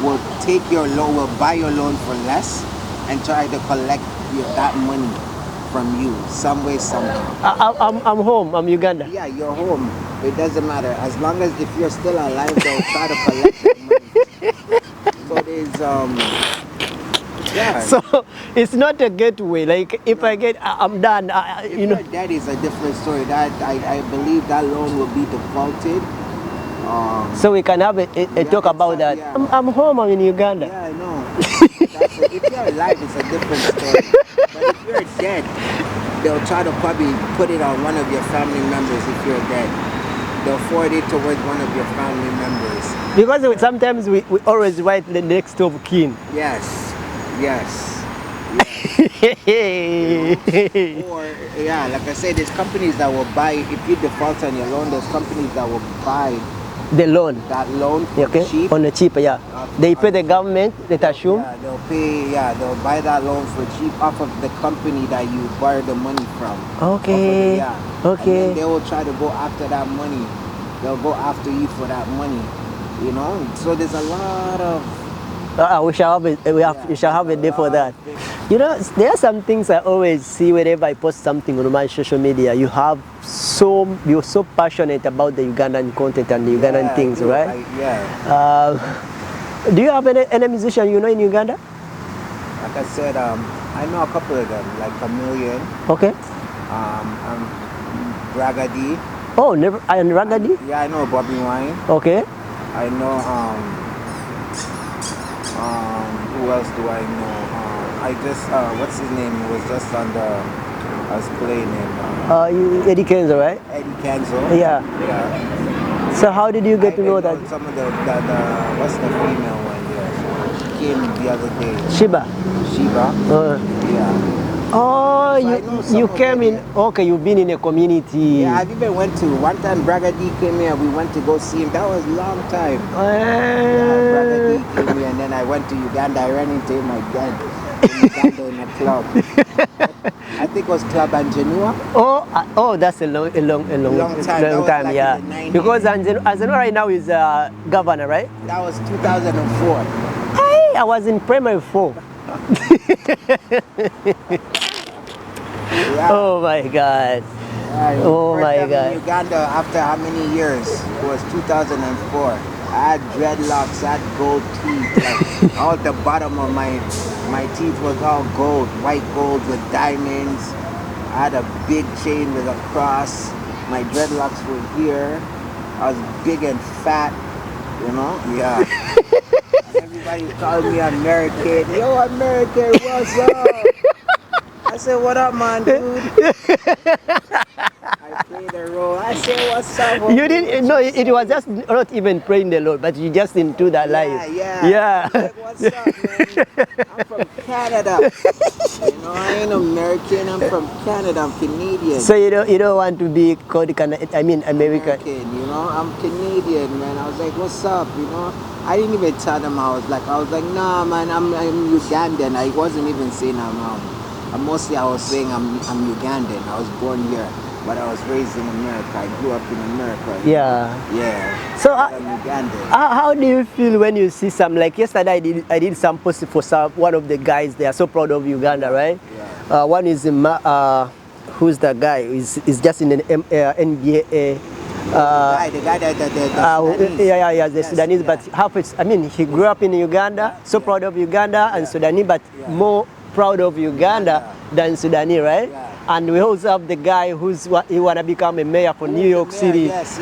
will take your loan, will buy your loan for less, and try to collect that money from you some way, somehow. I'm home. I'm Uganda. Yeah, you're home. It doesn't matter. As long as if you're still alive, they'll try to collect your money. So there's So it's not a gateway. Like if I get, I'm done. You know, that is a different story. That I believe that loan will be defaulted. So we can have a talk about that. Yeah. I'm home. I'm in Uganda. Yeah, I know. If you're alive, it's a different story. But if you're dead, they'll try to probably put it on one of your family members. If you're dead, they'll forward it towards one of your family members. Because sometimes we always write the next of kin. Yes. Or like I said, there's companies that will buy, if you default on your loan, there's companies that will buy the loan. That loan cheap. On the cheap, they pay the government, they assume. Yeah, they'll pay, they'll buy that loan for cheap off of the company that you borrowed the money from. Okay. Okay. And they will try to go after that money. They'll go after you for that money. You know? So there's a lot of we shall have a day for that. You know, there are some things I always see whenever I post something on my social media. You're so passionate about the Ugandan content and the Ugandan things, right? Do you have any musician you know in Uganda? Like I said, I know a couple of them, like Chameleon. Okay. Ragadi. Oh, never. And Ragadi? Yeah, I know Bobby Wine. Okay. I know. Who else do I know? I just what's his name? He was just on the. I was playing in. Eddie Kenzo, right? Eddie Kenzo. Yeah. So how did you get to know that? Some of the what's the female one? Yeah, she came the other day. Shiba. Yeah. Oh, So you came in. Okay, you've been in a community. Yeah, I've even went to one time. Braga D came here. We went to go see him. That was a long time. Braga D came here, and then I went to Uganda. I ran into him again in Uganda in a club. I think it was Club Anjanua. Oh, that's a long time. Yeah. Because Anjanua right now is governor, right? That was 2004. Hey, I was in primary 4. Oh my God. Oh my God. In Uganda after how many years? It was 2004. I had dreadlocks, I had gold teeth. Like all the bottom of my teeth was all gold, white gold with diamonds. I had a big chain with a cross. My dreadlocks were here. I was big and fat, you know? Yeah. And everybody called me American. Yo, American, what's up? I said, what up, man, dude? I played the role. I said, what's up? Homie? You didn't, no, it was just not even praying the Lord, but you just into that life. Yeah. Like, what's up, man? I'm from Canada. You know, I ain't American. I'm from Canada. I'm Canadian. So you don't want to be called American. American, you know, I'm Canadian, man. I was like, what's up, you know? I didn't even tell them I was like, nah, man, I'm Ugandan. I wasn't even saying mostly I was saying I'm Ugandan. I was born here, but I was raised in America. I grew up in America. Yeah. Yeah. So I'm Ugandan. How do you feel when you see some, like yesterday I did some post for one of the guys. They are so proud of Uganda, right? Yeah. One is who's the guy? Is just in an NBA. The guy that Sudanese. Yeah, the Yes, Sudanese, yeah. but he grew up in Uganda, so proud of Uganda and Sudanese, but more proud of Uganda than Sudanese, right? Yeah. And we also have the guy he wanna become a mayor for New York City. Yes.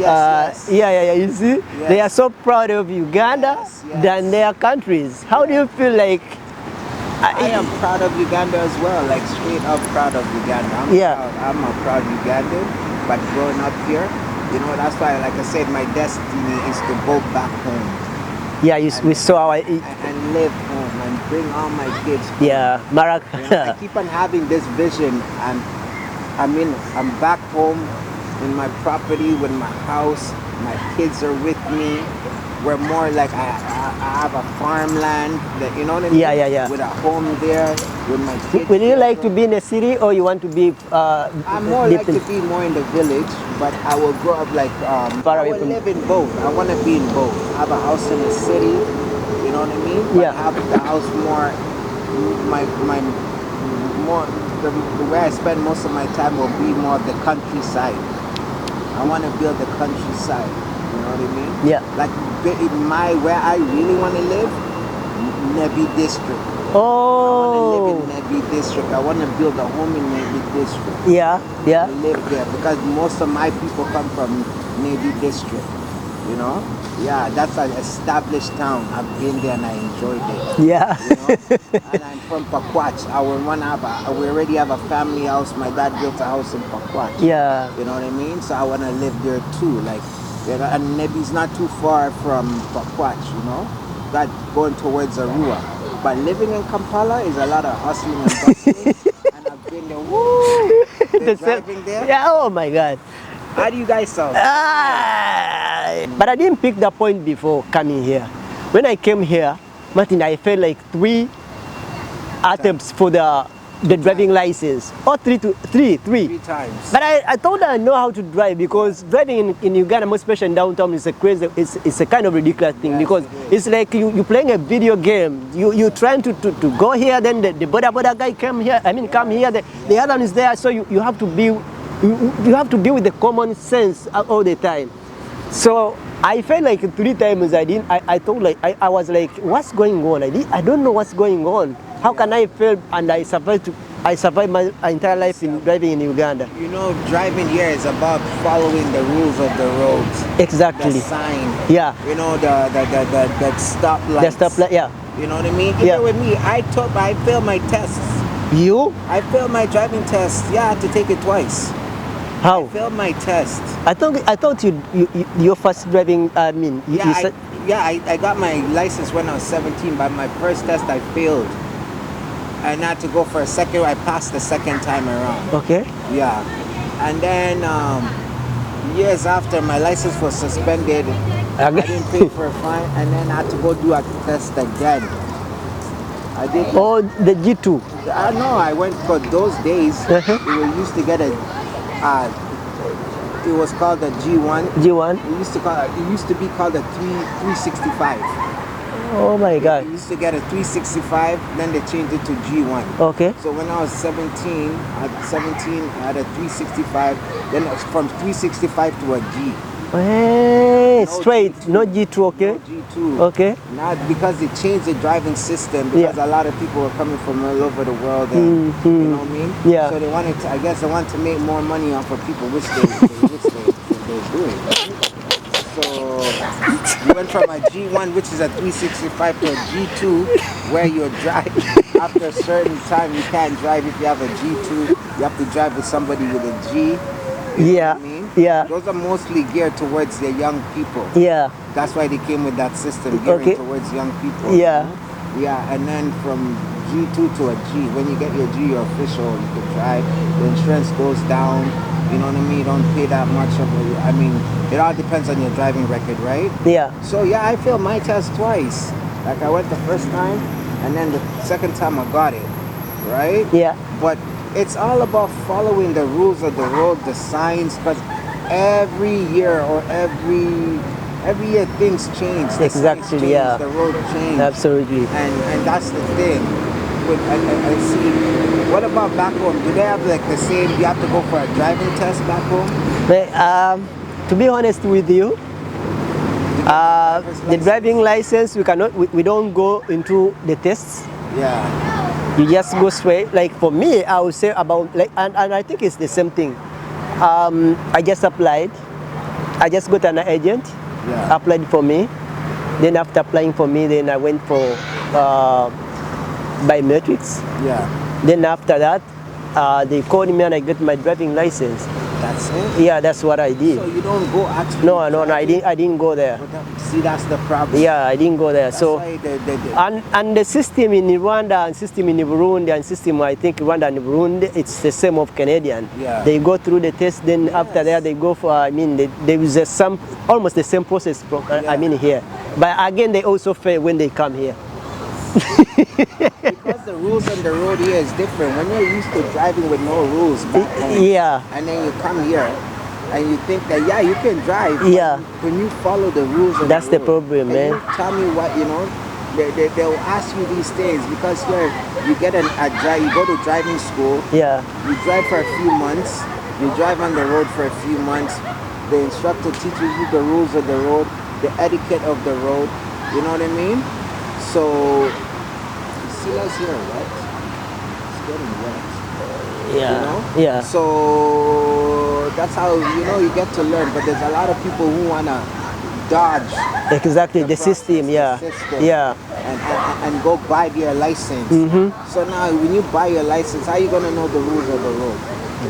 Yeah, you see? Yes. They are so proud of Uganda than their countries. How do you feel like? I am proud of Uganda as well, like straight up proud of Uganda. I'm a proud Ugandan, but growing up here, you know, that's why, like I said, my destiny is to go back home. Yeah, we saw our... And live home and bring all my kids home. Yeah, Marak. You know, I keep on having this vision, and I'm back home in my property with my house. My kids are with me. We're more like I have a farmland, that, you know what I mean? Yeah. With a home there, with my kids. Would you like to be in a city, or you want to be? I'm more like to be more in the village, but I will grow up like I will live in both. I want to be in both. I have a house in the city, you know what I mean? But I have the house more. The way I spend most of my time will be more of the countryside. I want to build the countryside. You know what I mean? Yeah. Like where I really want to live, Nebi district. Oh. I want to live in Nebi district. I want to build a home in Nebi district. Yeah. I live there because most of my people come from Nebi district. You know? Yeah, that's an established town. I've been there and I enjoyed it. Yeah. You know? And I'm from Pakwach. We already have a family house. My dad built a house in Pakwach. Yeah. You know what I mean? So I want to live there too. Like, you know, and Nebi's not too far from Pakwach, you know? That going towards Arua. But living in Kampala is a lot of hustling and bustling. And I've been there. Woo! Driving there. Yeah, oh my God. How do you guys sound? But I didn't pick the point before coming here. When I came here, Martin, I felt like 3 attempts for the driving license. Or three times. But I thought I know how to drive, because driving in Uganda, most especially in downtown, is a crazy, it's a kind of ridiculous thing, because it's like you playing a video game. You trying to go here, then the border guy come here, the other one is there, so you have to be with the common sense all the time. So I felt like 3 times I thought like I was like, what's going on? I don't know what's going on. How can I fail and I survived my entire life in driving in Uganda? You know, driving here is about following the rules of the roads. Exactly. The sign. Yeah. You know, the stoplights. The stoplight, yeah. You know what I mean? Yeah. Even with me, I failed my tests. You? I failed my driving test. Yeah, I had to take it twice. How? I failed my test. I thought your first driving, I got my license when I was 17, but my first test I failed. I had to go for a second. I passed the second time around. Okay. Yeah. And then years after, my license was suspended. I didn't pay for a fine, and then I had to go do a test again. I did. Oh, the G2. I went for those days. We used to get it was called the G1. G1. It used to be called the 365. Oh my God. We used to get a 365, then they changed it to G1. Okay. So when I was 17, I had a 365, then it was from 365 to a G. Hey, No straight, G2. no G2, okay? No G2. Okay. Not because they changed the driving system, because Yeah. a lot of people were coming from all over the world, and you know what I mean. Yeah. So they wanted to, I guess they wanted to make more money off of people, which they're doing. So you went from a G1, which is a 365, to a G2, where you drive after a certain time. You can't drive if you have a G2. You have to drive with somebody with a G. You know Yeah. what I mean? Yeah. Those are mostly geared towards the young people. Yeah. That's why they came with that system, gearing Okay. towards young people. Yeah. You know? Yeah, and then from G2 to a G. When you get your G, you're official. You can drive. The insurance goes down. You know what I mean? You don't pay that much of it. I mean, it all depends on your driving record, right? Yeah. So yeah, I failed my test twice. Like I went the first time, and then the second time I got it, right? Yeah. But it's all about following the rules of the road, the signs, because every year or every year things change. The signs Exactly, change, yeah. the road change. Absolutely. And that's the thing. I see. What about back home? Do they have like the same? You have to go for a driving test back home? But, to be honest with you, the driving license we don't go into the tests. Yeah. You just go straight. Like for me, I would say about like, and I think it's the same thing. I just applied. I just got an agent. Yeah. Applied for me. Then after applying for me, then I went for biometrics. Yeah. Then after that, they called me and I got my driving license. That's it. Yeah, that's what I did. So you don't go actually. No, I didn't go there. See, that's the problem. Yeah, I didn't go there. That's So why and the system in Rwanda and system in Burundi and system, I think Rwanda and Burundi, it's the same of Canadian. Yeah. They go through the test, then after that they go for, I mean, there is almost the same process from, I mean, here. But again, they also fail when they come here. Because the rules on the road here is different. When you're used to driving with no rules back home, Yeah. and then you come here and you think that yeah, you can drive. But Yeah. when you follow the rules on That's the the road, problem, can man. you tell me what you know? They'll ask you these things because you get a drive. You go to driving school. Yeah. You drive for a few months. You drive on the road for a few months. The instructor teaches you the rules of the road, the etiquette of the road. You know what I mean? So, you see us here, right? It's getting wet. Yeah. You know? Yeah. So, that's how, you get to learn. But there's a lot of people who want to dodge. Exactly, the process, system, yeah. the system, Yeah. And go buy their license. So now, when you buy your license, how are you going to know the rules of the road?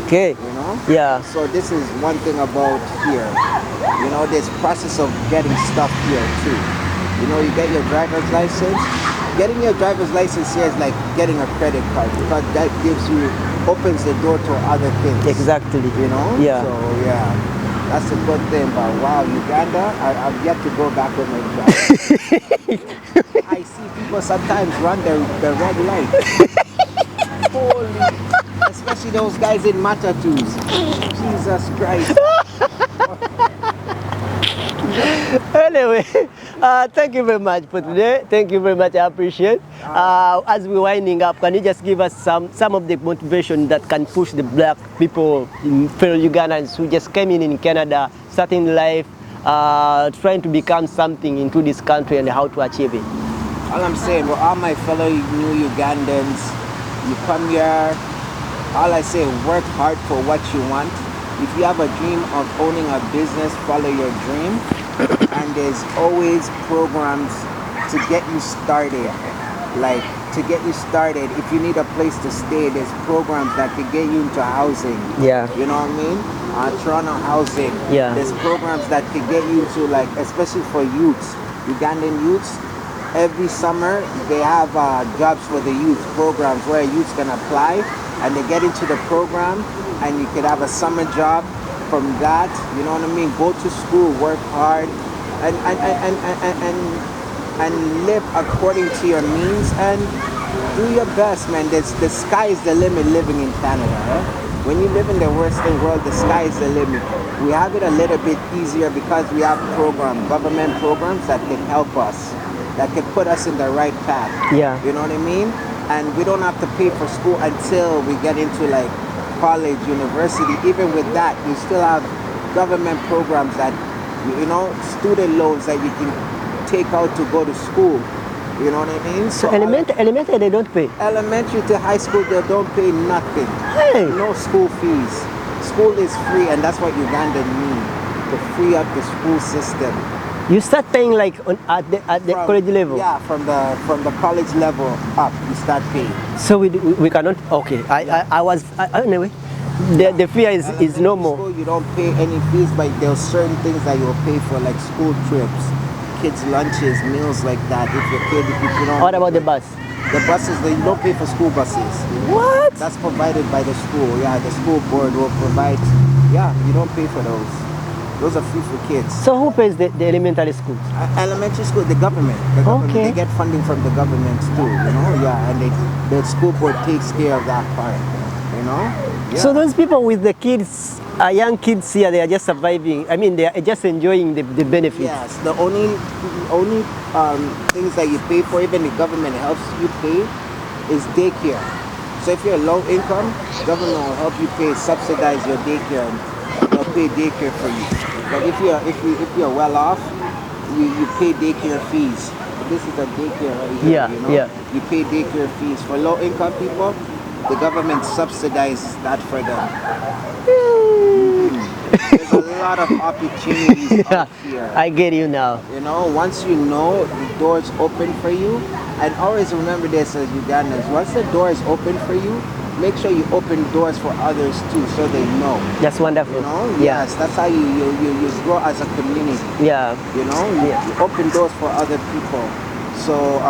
Okay. You know? Yeah. So this is one thing about here. There's process of getting stuff here too. You get your driver's license. Getting your driver's license here is like getting a credit card because that opens the door to other things. Exactly. Yeah. So yeah, that's a good thing. But wow, Uganda, I've yet to go back with my driver. I see people sometimes run the red light. Holy, especially those guys in matatus. Jesus Christ. Anyway, thank you very much for today. Thank you very much. I appreciate. As we're winding up, can you just give us some of the motivation that can push the black people, fellow Ugandans who just came in Canada, starting life, trying to become something into this country and how to achieve it? All I'm saying, well, all my fellow new Ugandans, you come here, all I say, work hard for what you want. If you have a dream of owning a business, follow your dream. And there's always programs to get you started. Like, to get you started, if you need a place to stay, there's programs that can get you into housing. Yeah. You know what I mean? Toronto housing. Yeah. There's programs that can get you to, like, especially for youths, Ugandan youths. Every summer, they have jobs for the youth programs where youths can apply and they get into the program and you could have a summer job from that. You know what I mean? Go to school, work hard, and live according to your means and do your best, man. The sky is the limit living in Canada. Eh? When you live in the Western world, the sky is the limit. We have it a little bit easier because we have government programs that can help us, that can put us in the right path. Yeah. You know what I mean? And we don't have to pay for school until we get into like college, university. Even with that, you still have government programs that you know, student loans that you can take out to go to school. You know what I mean? So elementary they don't pay. Elementary to high school, they don't pay nothing. Hey. No school fees. School is free, and that's what Uganda need, to free up the school system. You start paying like at the college level. Yeah, from the college level up, you start paying. So we cannot. Okay, anyway. The fee is no more. School, you don't pay any fees, but there are certain things that you'll pay for, like school trips, kids' lunches, meals like that. If your kid, if you don't. What about the bus? The buses, you don't pay for school buses. What? That's provided by the school. Yeah, the school board will provide. Yeah, you don't pay for those. Those are free for kids. So who pays the elementary schools? Elementary school, the government. Okay. They get funding from the government too, you know. Yeah, and the school board takes care of that part, you know. Yeah. So those people with the kids, young kids here, they are just surviving. I mean, they are just enjoying the benefits. Yes, the only things that you pay for, even the government helps you pay, is daycare. So if you're low income, government will help you pay, subsidize your daycare. They'll pay daycare for you. But if you're well off, you pay daycare fees. This is a daycare right here. Yeah, you know? yeah. You pay daycare fees. For low income people, the government subsidizes that for them. There's a lot of opportunities Yeah, out here. I get you now. You know, once you know the doors open for you, and always remember this as Ugandans, once the door is open for you, make sure you open doors for others too, so they know. That's wonderful. You know, Yeah. yes, that's how you grow as a community. Yeah. You know, you open doors for other people, so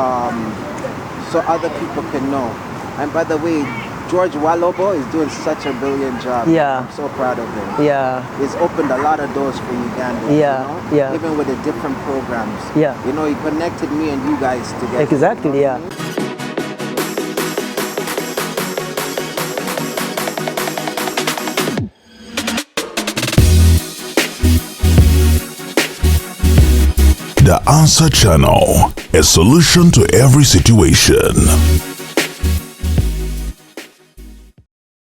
other people can know. And by the way, George Walobo is doing such a brilliant job. Yeah. I'm so proud of him. Yeah. He's opened a lot of doors for Uganda. Yeah, You know? yeah. Even with the different programs. Yeah. You know, he connected me and you guys together. Exactly. You know Yeah. what I mean? The Answer Channel, a solution to every situation.